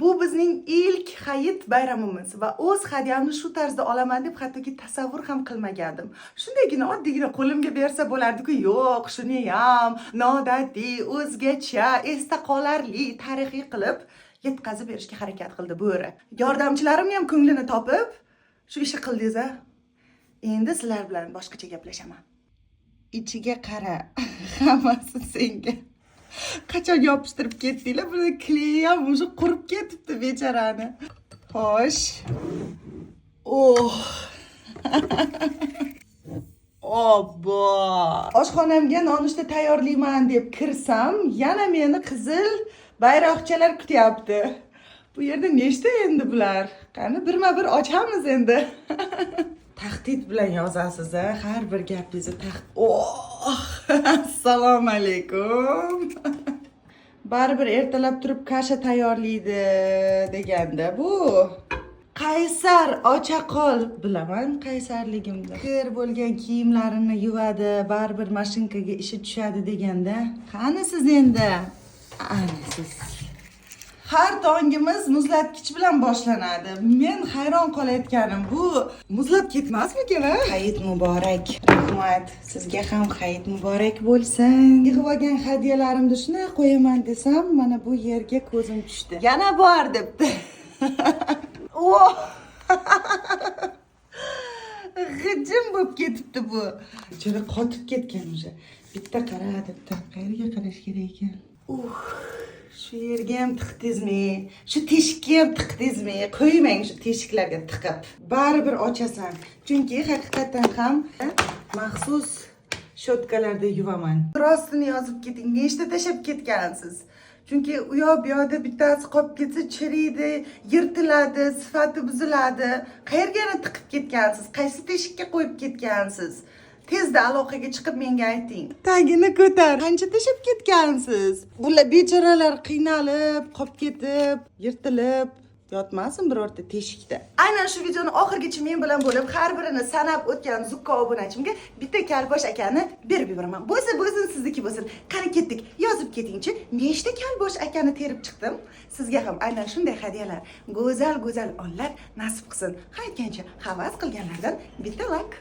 Bu bizning ilk hayit bayramimiz va o'z hadyamni shu tarzda olaman deb hattoki tasavvur ham qilmagandim. Shundaygina oddiygina qo'limga bersa bo'lardi-ku, yo'q, shuni ham noodatiy, o'zgacha, esda qolarli, tarixiy qilib yetkazib berishga harakat qildi bo'ri. Yordamchilarim ham ko'nglini topib shu ishni qildingiz-a. Endi sizlar bilan boshqacha gaplashaman. İçiga qara, hammasi senga. Qachon yopishtirib ketdinglar? Buni kley ham o'sha qurib ketibdi bechorani. Xo'sh. Oh. Obbo. Oshxonamga nonushta tayyorlayman deb kirsam, yana meni qizil bayroqchalar kutyapti. Bu yerda nechta endi bular? Qani birma-bir ochamiz endi. Tahdid bilan yozasiz, har bir gapingizni Assalomu alaykum. Baribir ertalab turib kasha tayyorlaydi deganda bu. Qaysar ochaqol, bilaman qaysarligimni. Kir bo'lgan kiyimlarini yuvadi, baribir mashinkaga ishi tushadi deganda, qani siz endi? Ana siz. Har tongimiz muzlatkich bilan boshlanadi. Men hayron qolayotganim bu muzlab ketmasmikan? Hayit muborak. Rahmat. Sizga ham hayit muborak bo'lsin. Yig'ib olgan hadyalarimni shuna qo'yaman desam, mana bu yerga ko'zim tushdi. Yana bor debdi. Oh! G'ijim bo'lib ketibdi bu. Ichida qotib ketgan o'sha. Bitta qara debdi. Qayerga qarash kerak ekan? Shu yerga ham tiqdingizmi? Shu teshikka ham tiqdingizmi? Qo'ymang shu teshiklarga tiqib. Baribir ochasan. Chunki haqiqatan ham maxsus shotkalarda yuvaman. Rostini yozib keting. Nechta tashab ketgansiz? Chunki u yoq bu yoqda bittasi qolib ketsa chiriydi, yirtiladi, sifati buziladi. Qayerga tiqib ketgansiz? Qaysi teshikka qo'yib ketgansiz? Tezda aloqaga chiqib menga ayting. Tagini ko'tar. Qancha tashib ketgansiz? Bular bechoralar qiynalib, qolib ketib, yirtilib yotmasin birorta teshikda. Aynan shu videoni oxirigacha men bilan bo'lib, har birini sanab o'tgan zukko obunachimga bitta kalbosh akani berib yuboraman. Bo'lsin, sizniki bo'lsin. Qani ketdik. Yozib ketingchi, nechta kalbosh akani terib chiqdim. Sizga ham aynan shunday hadyalar, go'zal onlar nasib qilsin. Qaytgancha havas qilganlardan bitta like.